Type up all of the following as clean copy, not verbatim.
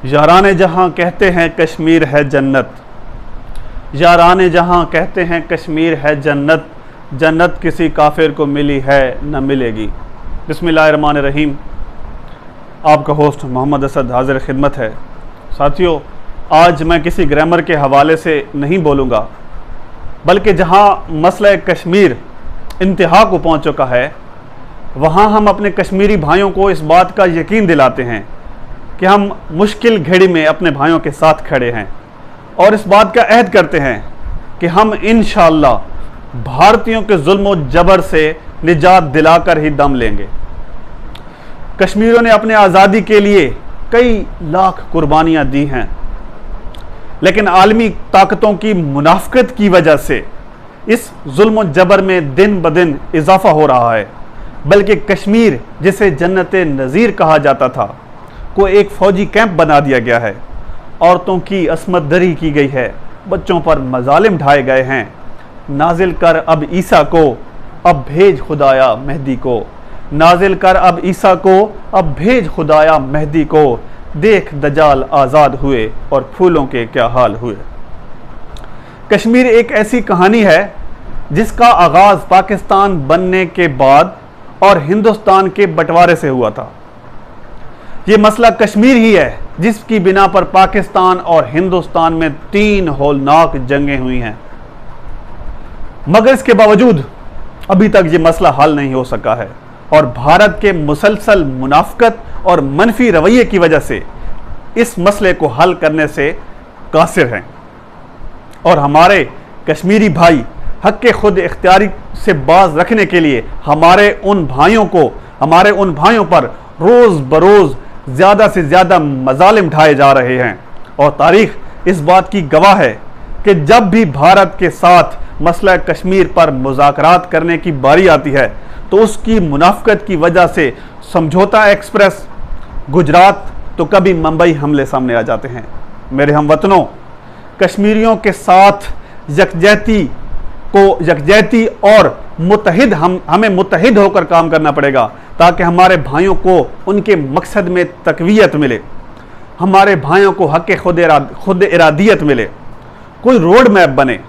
यारान जहाँ कहते हैं कश्मीर है जन्नत, यारान जहाँ कहते हैं कश्मीर है जन्नत, जन्नत किसी काफिर को मिली है न मिलेगी। बिस्मिल्लाहिर्रहमानिर्रहीम। आपका होस्ट मोहम्मद असद हाजिर खिदमत है। साथियों, आज मैं किसी ग्रामर के हवाले से नहीं बोलूँगा, बल्कि जहाँ मसला कश्मीर इंतहा को पहुँच चुका है, वहाँ हम अपने कश्मीरी भाइयों को इस बात का यकीन दिलाते हैं कि हम मुश्किल घड़ी में अपने भाइयों के साथ खड़े हैं और इस बात का अहद करते हैं कि हम इंशाअल्लाह भारतीयों के जुल्म और जबर से निजात दिलाकर ही दम लेंगे। कश्मीरियों ने अपने आज़ादी के लिए कई लाख कुर्बानियाँ दी हैं, लेकिन आलमी ताकतों की मुनाफकत की वजह से इस जुल्म और जबर में दिन ब दिन इजाफा हो रहा है। बल्कि कश्मीर, जिसे जन्नत नज़ीर कहा जाता था, को एक फ़ौजी कैंप बना दिया गया है। औरतों की असमत दरी की गई है, बच्चों पर मजालिम ढाए गए हैं। नाजिल कर अब ईसा को, अब भेज खुदाया मेहदी को। नाजिल कर अब ईसा को, अब भेज खुदाया मेहदी को। देख दजाल आज़ाद हुए और फूलों के क्या हाल हुए। कश्मीर एक ऐसी कहानी है जिसका आगाज़ पाकिस्तान बनने के बाद और हिंदुस्तान के बंटवारे से हुआ था। ये मसला कश्मीर ही है जिसकी बिना पर पाकिस्तान और हिंदुस्तान में 3 होलनाक जंगें हुई हैं, मगर इसके बावजूद अभी तक ये मसला हल नहीं हो सका है और भारत के मुसलसल मुनाफकत और मनफी रवैये की वजह से इस मसले को हल करने से कासिर हैं। और हमारे कश्मीरी भाई हक़ खुद इख्तियारी से बाज रखने के लिए हमारे उन भाइयों पर रोज़ बरोज़ ज़्यादा से ज़्यादा मजालिम ढाए जा रहे हैं। और तारीख़ इस बात की गवाह है कि जब भी भारत के साथ मसला कश्मीर पर मुज़ाकरात करने की बारी आती है तो उसकी मुनाफकत की वजह से समझौता एक्सप्रेस, गुजरात तो कभी मुंबई हमले सामने आ जाते हैं। मेरे हमवतनों, कश्मीरियों के साथ यकजहती और हमें मुत्तहिद होकर काम करना पड़ेगा ताकि हमारे भाइयों को उनके मकसद में तक़वियत मिले, हमारे भाइयों को हक़ खुद इरादियत मिले, कोई रोड मैप बने।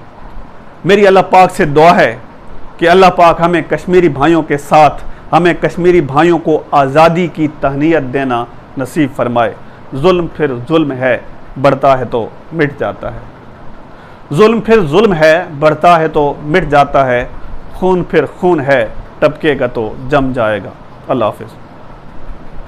मेरी अल्लाह पाक से दुआ है कि अल्लाह पाक हमें कश्मीरी भाइयों के साथ, हमें कश्मीरी भाइयों को आज़ादी की तहनीयत देना नसीब फरमाए। जुल्म फिर जुल्म है, बढ़ता है तो मिट जाता है। जुल्म फिर जुल्म है, बढ़ता है तो मिट जाता है। खून फिर खून है, टपकेगा तो जम जाएगा। अल्लाह हाफ़िज़।